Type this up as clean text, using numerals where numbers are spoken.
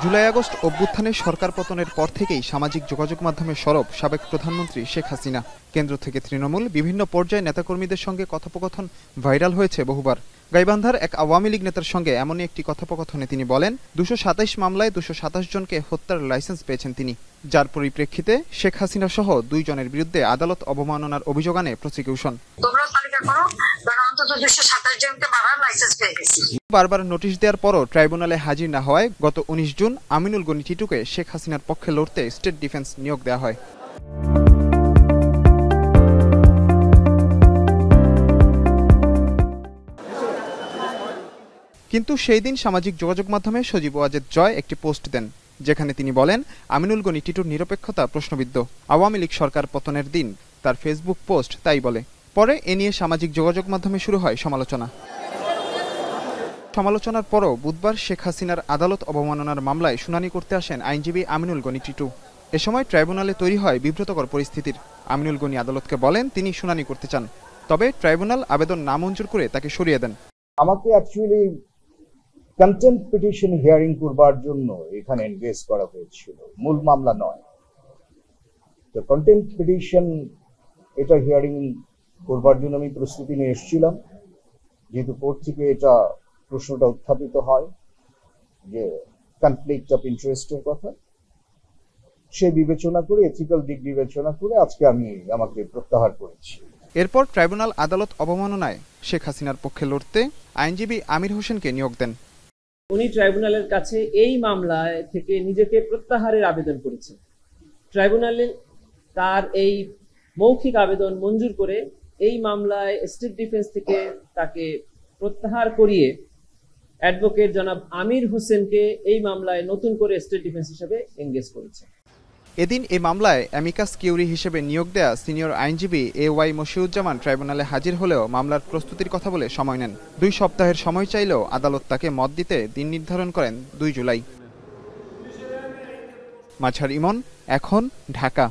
July August অভ্যুত্থানে সরকার পতনের পর থেকেই সামাজিক যোগাযোগ মাধ্যমে সরব সাবেক প্রধানমন্ত্রী শেখ হাসিনা। কেন্দ্র থেকে তৃণমূল বিভিন্ন পর্যায়ে নেতাকর্মীদের সঙ্গে কথোপকথন ভাইরাল হয়েছে বহুবার। গাইবান্ধার এক আওয়ামী লীগ নেতার সঙ্গে এমনই একটি কথোপকথনে তিনি বলেন, ২২৭ মামলায় ২২৭ জনকে হত্যার লাইসেন্স পেয়েছেন তিনি, যার পরিপ্রেক্ষিতে শেখ হাসিনা সহ ২ জনের বিরুদ্ধে আদালত অবমাননার অভিযোগ আনে প্রসিকিউশন। বারবার নোটিশ দেওয়ার পরও ট্রাইব্যুনালে হাজির না হওয়ায় গত ১৯ জুন আমিনুল গনি টিটুকে শেখ হাসিনার পক্ষে লড়তে স্টেট ডিফেন্স নিয়োগ দেওয়া হয়। কিন্তু সেই দিন সামাজিক যোগাযোগ মাধ্যমে সজীব ওয়াজেদ জয় একটি পোস্ট দেন, যেখানে তিনি বলেন আমিনুল গনি টিটুর নিরপেক্ষতা প্রশ্নবিদ্ধ। আওয়ামী লীগ সরকার পতনের দিন তার ফেসবুক পোস্ট তাই বলে। পরে এ নিয়ে সামাজিক যোগাযোগ মাধ্যমে শুরু হয় সমালোচনার পরও বুধবার শেখ হাসিনার আদালত অবমাননার মামলায় শুনানি করতে আসেন আইনজীবী আমিনুল গনি টিটু। এ সময় ট্রাইব্যুনালে তৈরি হয় বিব্রতকর পরিস্থিতির। আমিনুল গনি আদালতকে বলেন তিনি শুনানি করতে চান, তবে ট্রাইব্যুনাল আবেদন নামঞ্জুর করে তাকে সরিয়ে দেন। আমাকে অ্যাকচুয়ালি কন্টেম্পট পিটিশন হিয়ারিং করবার জন্য এখানে এনগেজ করা হয়েছিল, মূল মামলা নয়। তো কন্টেম্পট পিটিশন এটা হিয়ারিং করবার জন্য আমি প্রস্তুতি নিয়ে এসেছিলাম, যেহেতু কোর্ট থেকে এটা প্রশ্নটা উত্থাপিত হয় যে কনফ্লিক্ট অফ ইন্টারেস্টের কথা, সে বিবেচনা করে, এথিক্যাল দিক বিবেচনা করে আজকে আমি আমাকে প্রত্যাহার করেছি। এরপর ট্রাইব্যুনাল আদালত অবমাননায় শেখ হাসিনার পক্ষে লড়তে আইনজীবী আমির হোসেনকে নিয়োগ দেন। উনি ট্রাইব্যুনালের কাছে এই মামলায় থেকে নিজেকে প্রত্যাহারের আবেদন করেছেন। ট্রাইব্যুনালে তার এই মৌখিক আবেদন মঞ্জুর করে এই মামলায় স্টেট ডিফেন্স থেকে তাকে প্রত্যাহার করিয়ে অ্যাডভোকেট জনাব আমির হোসেনকে এই মামলায় নতুন করে স্টেট ডিফেন্স হিসেবে এনগেজ করেছে। এদিন এই মামলায় অ্যামিকাস কিউরি হিসেবে নিয়োগ দেয়া সিনিয়র আইনজীবী AY মশিউজ্জামান ট্রাইব্যুনালে হাজির হলেও মামলার প্রস্তুতির কথা বলে সময় নেন। 2 সপ্তাহের সময় চাইলেও আদালত তাকে মত দিতে দিন নির্ধারণ করেন 2 জুলাই। মাঝার ইমন, এখন, ঢাকা।